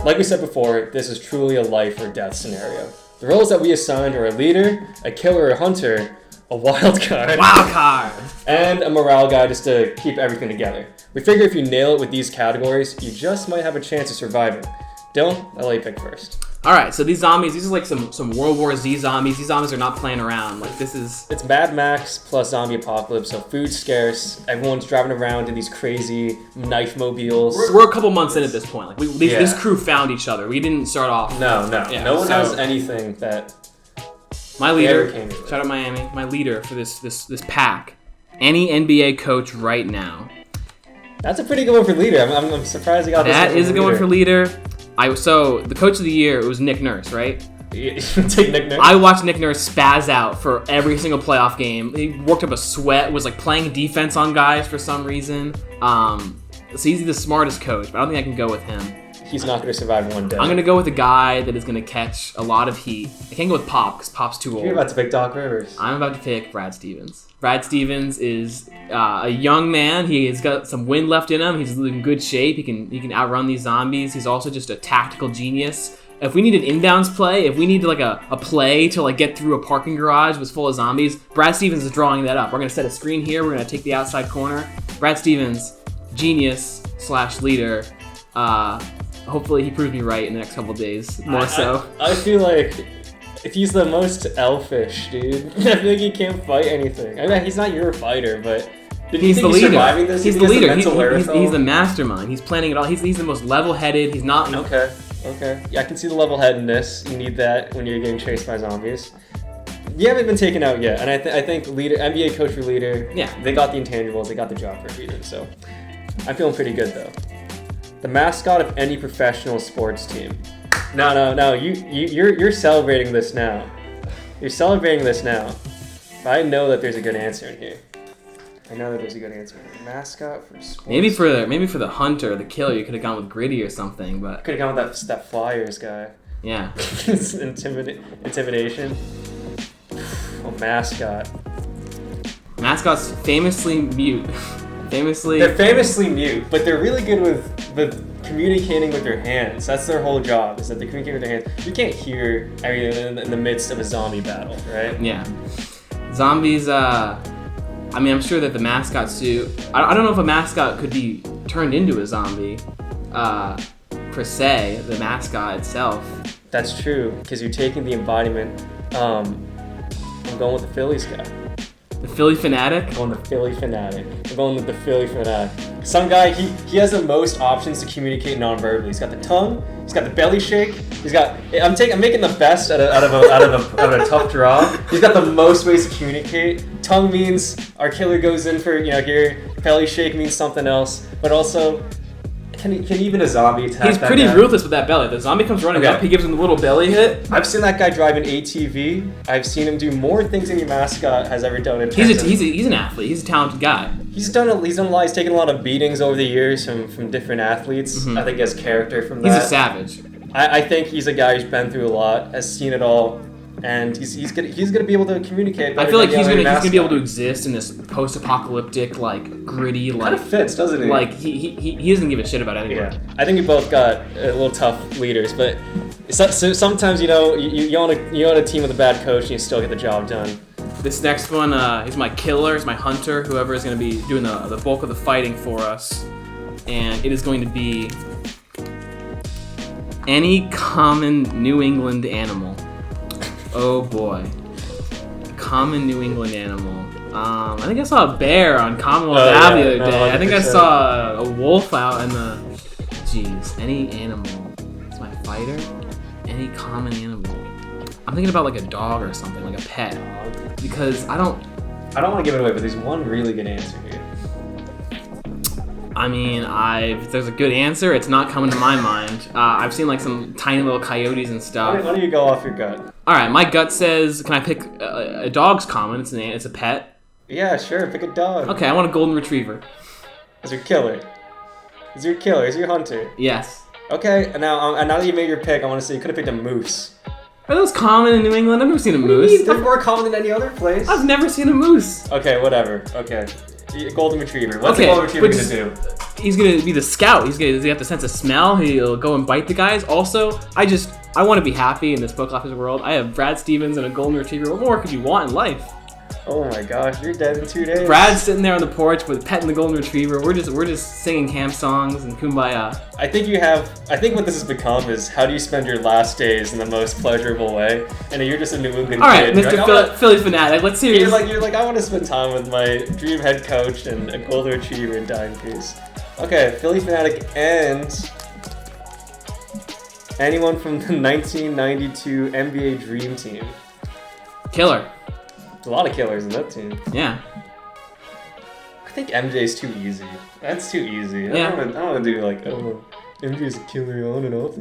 Like we said before, this is truly a life or death scenario. The roles that we assigned are a leader, a killer or hunter, a wild card, and a morale guy just to keep everything together. We figure if you nail it with these categories, you just might have a chance of surviving. Dylan, I'll let you pick first. Alright, so these zombies, these are like some World War Z zombies. These zombies are not playing around. Like, this is... It's Mad Max plus zombie apocalypse, so food's scarce. Everyone's driving around in these crazy knife mobiles. We're a couple months in at this point. Like, this crew found each other. We didn't start off... No. Yeah, no one has anything that... My leader, shout out Miami, my leader for this pack, any NBA coach right now. That's a pretty good one for leader. I'm surprised you got this. That is a good one for leader. So the coach of the year, it was Nick Nurse, right? Take Nick Nurse. I watched Nick Nurse spaz out for every single playoff game. He worked up a sweat, was like playing defense on guys for some reason. So he's the smartest coach, but I don't think I can go with him. He's not going to survive one day. I'm going to go with a guy that is going to catch a lot of heat. I can't go with Pop because Pop's too old. You're about to pick Doc Rivers. I'm about to pick Brad Stevens. Brad Stevens is a young man. He's got some wind left in him. He's in good shape. He can outrun these zombies. He's also just a tactical genius. If we need an inbounds play, if we need like a play to like get through a parking garage that's full of zombies, Brad Stevens is drawing that up. We're going to set a screen here. We're going to take the outside corner. Brad Stevens, genius / leader. Hopefully he proves me right in the next couple of days. I feel like if he's the most elfish, dude, I feel like he can't fight anything. I mean, he's not your fighter, but he's the leader. Surviving this? He's the leader. He's the mastermind. He's planning it all. He's the most level-headed. He's not... Okay. Yeah, I can see the level-headedness. You need that when you're getting chased by zombies. You haven't been taken out yet, and I think leader, NBA coach for leader, yeah, they got the intangibles. They got the job for leader, so I'm feeling pretty good, though. The mascot of any professional sports team. No. You're celebrating this now. You're celebrating this now. But I know that there's a good answer in here. Mascot for sports. Maybe for the hunter, the killer, you could have gone with Gritty or something, but could have gone with that Flyers guy. Yeah. Intimidation. Oh, mascot. Mascots famously mute. They're famously mute, but they're really good with communicating with their hands. That's their whole job, is that they communicate with their hands. You can't hear everything in the midst of a zombie battle, right? Yeah. Zombies, I'm sure that the mascot suit... I don't know if a mascot could be turned into a zombie, per se, the mascot itself. That's true, because you're taking the embodiment. I'm going with the Phillies guy. The Philly Fanatic? I'm going with the Philly Fanatic. Some guy, he has the most options to communicate non-verbally. He's got the tongue, he's got the belly shake, I'm making the best out of a tough draw. He's got the most ways to communicate. Tongue means our killer goes in for, here, belly shake means something else, but also, can even a zombie attack? He's pretty ruthless with that belly. The zombie comes running up, he gives him a little belly hit. I've seen that guy drive an ATV. I've seen him do more things than your mascot has ever done. He's an athlete. He's a talented guy. He's done a lot. He's taken a lot of beatings over the years from different athletes. Mm-hmm. I think he has character from that. He's a savage. I think he's a guy who's been through a lot, has seen it all, and he's gonna be able to communicate. I feel like he's gonna be able to exist in this post-apocalyptic, like gritty, like kind of fits, doesn't he? Like he doesn't give a shit about anything. Yeah, I think we both got a little tough leaders, but so sometimes you on a team with a bad coach and you still get the job done. This next one is my killer, is my hunter, whoever is going to be doing the bulk of the fighting for us, and it is going to be any common New England animal. Oh boy. Common New England animal. I think I saw a bear on Commonwealth Ave the other day. 100%. I think I saw a wolf out in the... Jeez. Any animal. It's my fighter. Any common animal. I'm thinking about like a dog or something, like a pet. Because I don't want to give it away, but there's one really good answer here. I mean, if there's a good answer, it's not coming to my mind. I've seen like some tiny little coyotes and stuff. Why don't you go off your gut? All right, my gut says, can I pick a dog's common? It's a pet. Yeah, sure. Pick a dog. Okay, I want a golden retriever. Is your killer? Is your hunter? Yes. Okay, now that you made your pick, I want to say you could have picked a moose. Are those common in New England? I've never seen a moose. They're more common tin any other place. I've never seen a moose. Okay, whatever. Okay. Golden retriever. What's a golden retriever going to do? he's gonna be the scout. He's gonna have the sense of smell. He'll go and bite the guys. Also, I want to be happy in this book office world. I have Brad Stevens and a golden retriever. What more could you want in life? Oh my gosh, you're dead in 2 days. Brad's sitting there on the porch with petting the golden retriever. We're just singing camp songs and kumbaya. I think what this has become is how do you spend your last days in the most pleasurable way? And you're just a New England All right, kid. Mr. Philly fanatic. Let's hear you're like I want to spend time with my dream head coach and a golden retriever and dime piece. Okay, Philly fanatic and anyone from the 1992 NBA Dream Team. Killer. There's a lot of killers in that team. Yeah. I think MJ's too easy. That's too easy. Yeah. I don't want to do like, oh, MJ's a killer on and off.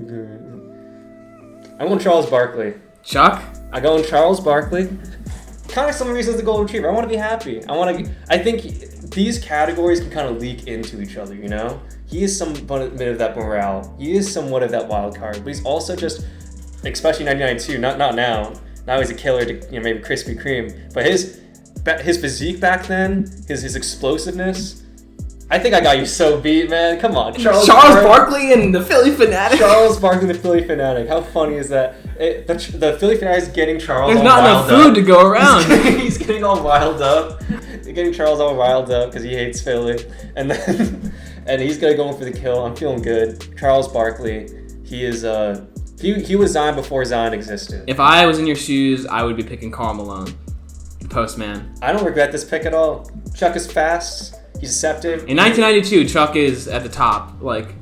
I'm going Charles Barkley. Chuck? I go in Charles Barkley. Kind of some reasons the golden retriever. I want to be happy. I think these categories can kind of leak into each other, you know? He is somewhat of that morale. He is somewhat of that wild card, but he's also just, especially 1992, not now. Now he's a killer to maybe Krispy Kreme, but his physique back then, his explosiveness. I think I got you so beat, man. Come on, Charles Barkley and the Philly fanatic. Charles Barkley and the Philly fanatic. How funny is that? The Philly fanatic is getting Charles. There's all not riled enough food up. to go around. He's getting all riled up. Getting Charles all riled up because he hates Philly, and then and he's gonna go in for the kill. I'm feeling good. Charles Barkley. He is He was Zion before Zion existed. If I was in your shoes, I would be picking Karl Malone, the postman. I don't regret this pick at all. Chuck is fast. He's deceptive. In 1992, Chuck is at the top. Like,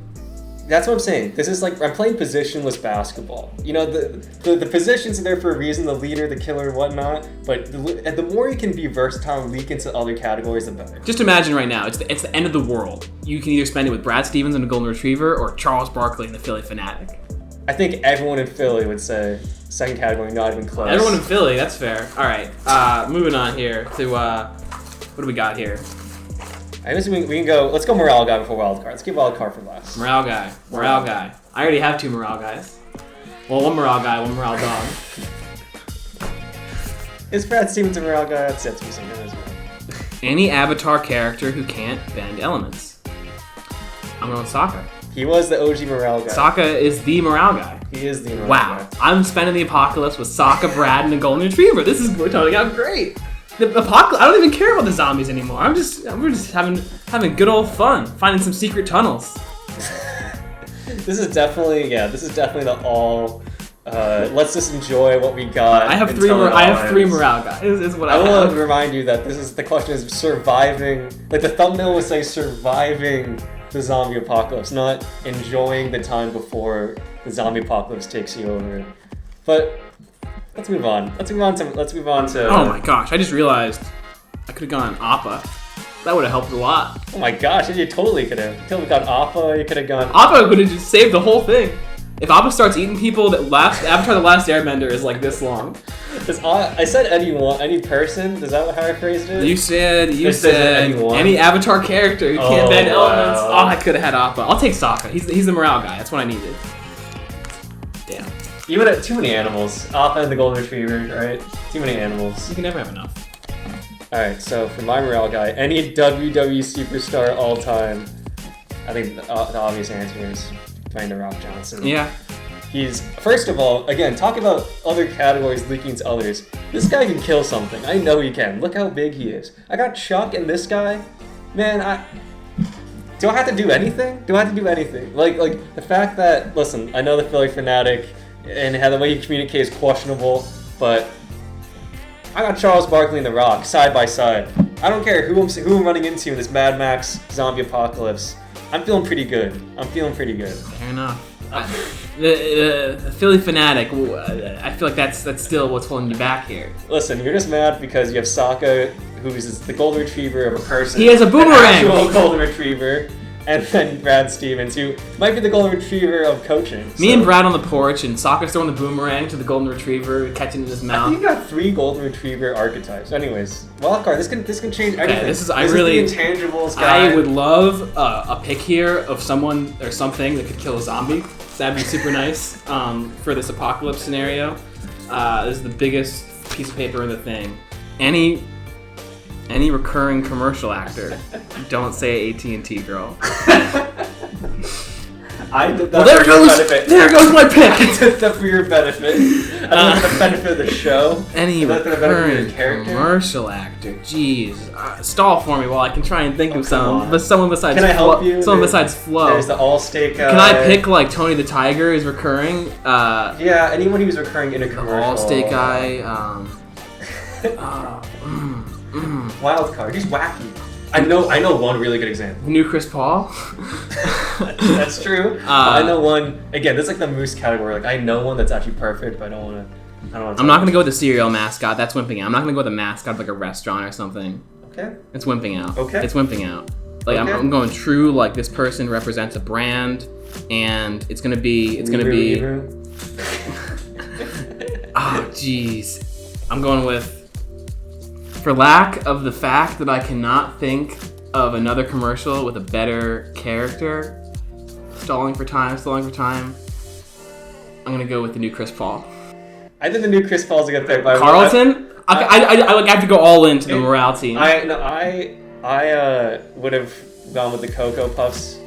that's what I'm saying. This is like I'm playing positionless basketball. You know, the positions are there for a reason. The leader, the killer, whatnot. But the more you can be versatile and leak into other categories, the better. Just imagine right now, it's the end of the world. You can either spend it with Brad Stevens and the Golden Retriever, or Charles Barkley and the Philly Fanatic. I think everyone in Philly would say second category, not even close. Everyone in Philly, that's fair. All right, moving on here to what do we got here? I guess we can go. Let's go morale guy before wild card. Let's keep wild card for last. Morale guy. I already have 2 morale guys. Well, 1 morale guy, 1 morale dog. Is Brad Stevens a morale guy? That's it to me something as well. Any Avatar character who can't bend elements. I'm going Sokka. He was the OG morale guy. Sokka is the morale guy. He is the morale guy. guy. I'm spending the apocalypse with Sokka, Brad, and the Golden Retriever. We're turning out great. The apocalypse. I don't even care about the zombies anymore. We're just having good old fun, finding some secret tunnels. This is definitely the all. Let's just enjoy what we got. I have 3 morale guys. Is what I will have. remind you that the question is surviving. Like the thumbnail would say, surviving the zombie apocalypse, not enjoying the time before the zombie apocalypse takes you over. But let's move on. Let's move on to. Oh my gosh! I just realized I could have gone Appa. That would have helped a lot. Oh my gosh! You totally could have. You could have gone Appa. You could have gone. Appa would have just saved the whole thing. If Appa starts eating people, Avatar: The Last Airbender is like this long. I said any person. Is that how I phrased it? You said any Avatar character who can't bend elements. Oh, I could have had Appa. I'll take Sokka. He's the morale guy. That's what I needed. Damn. You would have too many animals. Appa and the Golden Retriever, right? Too many animals. You can never have enough. Alright, so for my morale guy, any WWE superstar all time, I think the obvious answer is Dwayne The Rock Johnson. Yeah. He's, first of all, again, talk about other categories leaking to others. This guy can kill something. I know he can. Look how big he is. I got Chuck and this guy. Man, do I have to do anything? Like the fact that, listen, I know the Philly fanatic and how the way he communicates is questionable, but I got Charles Barkley and The Rock side by side. I don't care who I'm running into in this Mad Max zombie apocalypse. I'm feeling pretty good. Fair enough. The Philly fanatic, I feel like that's still what's holding you back here. Listen, you're just mad because you have Sokka, who is the golden retriever of a person. He has a boomerang! An actual golden retriever. And then Brad Stevens, who might be the golden retriever of coaching. Me and Brad on the porch, and Sokka's throwing the boomerang to the golden retriever, catching it in his mouth. I think you got 3 golden retriever archetypes. Anyways, wildcard. This can change everything. This is the intangibles guy. I would love a pick here of someone or something that could kill a zombie. That'd be super nice for this apocalypse scenario. This is the biggest piece of paper in the thing. Any recurring commercial actor. Don't say AT&T girl. I did that well, there for your goes, benefit. there goes my pick. I did that for your benefit. I did that for the benefit of the show. Any recurring commercial actor. Jeez. Stall for me while I can try and think of some. But someone besides Can I help you? Someone besides Flo. There's the Allstate guy. Can I pick like Tony the Tiger is recurring? Yeah, anyone who's recurring in a commercial. The Allstate guy. Wild card. He's wacky. I know one really good example. New Chris Paul. That's true. I know one. Again, this is like the moose category. Like I know one that's actually perfect, but I don't want to. I'm not gonna go with the cereal mascot. That's wimping out. I'm not gonna go with a mascot of like a restaurant or something. Okay. It's wimping out. Okay. It's wimping out. Like okay. I'm going true. Like this person represents a brand, and it's gonna be. Oh jeez. I'm going with. For lack of the fact that I cannot think of another commercial with a better character, stalling for time, I'm gonna go with the new Chris Paul. I think the new Chris Paul's a good pick. Carlton? I have to go all into the morale team. I would have gone with the Cocoa Puffs.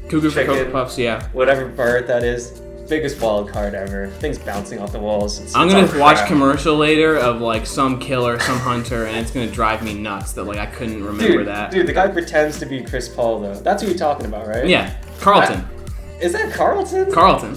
Cougar for Cocoa Puffs, yeah. Whatever bird that is. Biggest wild card ever. Things bouncing off the walls. I'm gonna watch a commercial later of like some killer, some hunter, and it's gonna drive me nuts that like I couldn't remember that. Dude, the guy pretends to be Chris Paul though. That's who you're talking about, right? Yeah, Carlton. Is that Carlton? Carlton.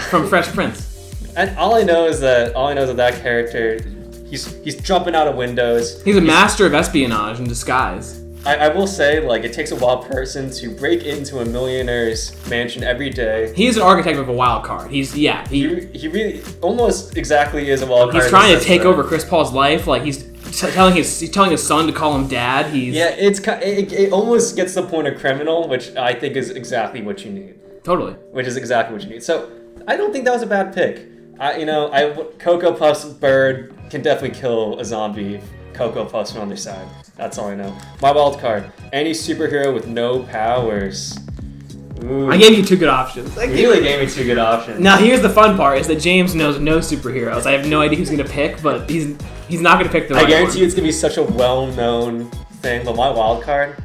From Fresh Prince. And all I know is that character, he's jumping out of windows. He's a master of espionage in disguise. I will say, like, it takes a wild person to break into a millionaire's mansion every day. He's an architect of a wild card. He really almost exactly is a wild card. He's trying to take over Chris Paul's life. Like he's telling his son to call him dad. It almost gets to the point of criminal, which I think is exactly what you need. Totally. Which is exactly what you need. So I don't think that was a bad pick. Cocoa Puffs bird can definitely kill a zombie. Cocoa Puffs from on their side. That's all I know. My wild card. Any superhero with no powers. Ooh. I gave you two good options. You really gave me two good options. Now here's the fun part: is that James knows no superheroes. I have no idea who's gonna pick, but he's not gonna pick the right one. I guarantee you it's gonna be such a well-known thing. But my wild card,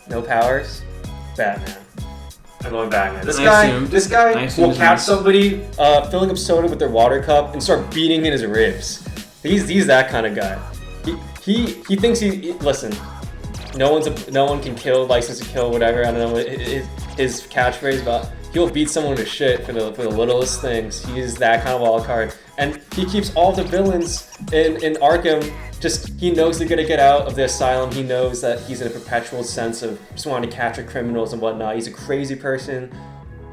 no powers, Batman. I'm going Batman. This guy will catch somebody filling up soda with their water cup and start beating in his ribs. He's that kind of guy. He thinks listen. No one can kill, license to kill, whatever. I don't know his catchphrase, but he'll beat someone to shit for the littlest things. He's that kind of wild card, and he keeps all the villains in Arkham. He knows they're gonna get out of the asylum. He knows that he's in a perpetual sense of just wanting to capture criminals and whatnot. He's a crazy person.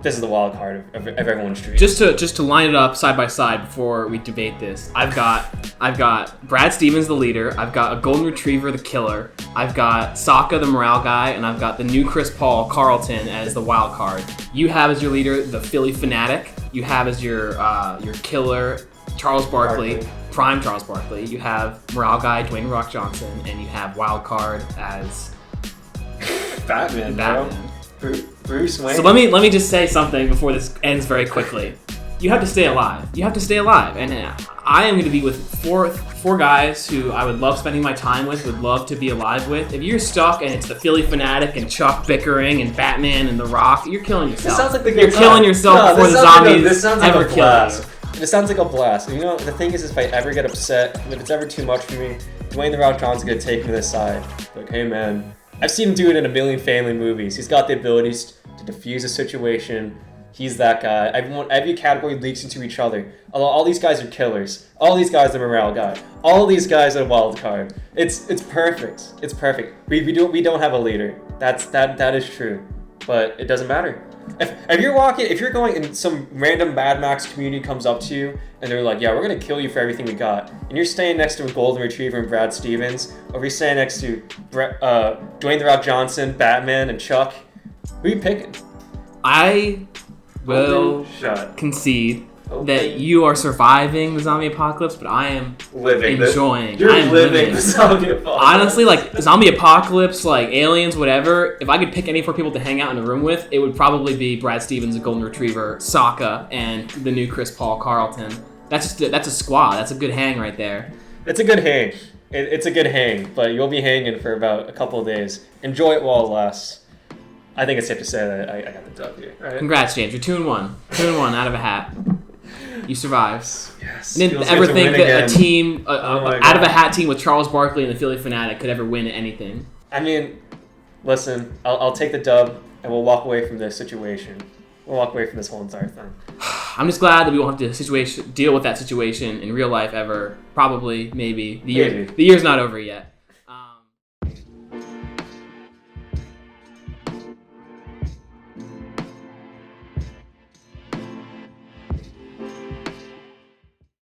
This is the wild card of everyone's dream. Just to line it up side by side before we debate this, I've got Brad Stevens the leader, I've got a golden retriever the killer, I've got Sokka the morale guy, and I've got the new Chris Paul Carlton as the wild card. You have as your leader the Philly fanatic. You have as your killer Charles Barkley, prime Charles Barkley. You have morale guy Dwayne Rock Johnson, and you have wild card as Batman. Bruce Wayne. So let me just say something before this ends very quickly. You have to stay alive. And I am going to be with four guys who I would love spending my time with, would love to be alive with. If you're stuck and it's the Philly fanatic and Chuck bickering and Batman and The Rock, you're killing yourself. This sounds like you're killing yourself before the zombies ever kill you. This sounds like a blast. You know, the thing is if I ever get upset, if it's ever too much for me, Dwayne The Rock Johnson's going to take me to the side. Like, hey man, I've seen him do it in a million family movies. He's got the abilities to diffuse a situation. He's that guy. Every category leaks into each other. All these guys are killers. All these guys are morale guy. All these guys are wild card. It's perfect. It's perfect. We don't have a leader. That is true. But it doesn't matter. If you're going and some random Mad Max community comes up to you and they're like, yeah, we're gonna kill you for everything we got, and you're staying next to a golden retriever and Brad Stevens, or you're staying next to Dwayne The Rock Johnson, Batman, and Chuck, who are you picking? I will concede that you are surviving the zombie apocalypse, but I am enjoying. You're living the zombie apocalypse. Honestly, like zombie apocalypse, like aliens, whatever. If I could pick any 4 people to hang out in a room with, it would probably be Brad Stevens, a golden retriever, Sokka, and the new Chris Paul Carlton. That's a squad. That's a good hang right there. It's a good hang. it's a good hang, but you'll be hanging for about a couple of days. Enjoy it while it lasts. I think it's safe to say that I got the W here. Right? Congrats, James. You're 2-1. 2-1 out of a hat. You survived. Yes. I didn't ever think that a team, out of a hat team with Charles Barkley and the Philly Fanatic could ever win anything. I mean, listen, I'll take the dub and we'll walk away from this situation. We'll walk away from this whole entire thing. I'm just glad that we won't have to deal with that situation in real life ever. Probably, maybe. The year's not over yet.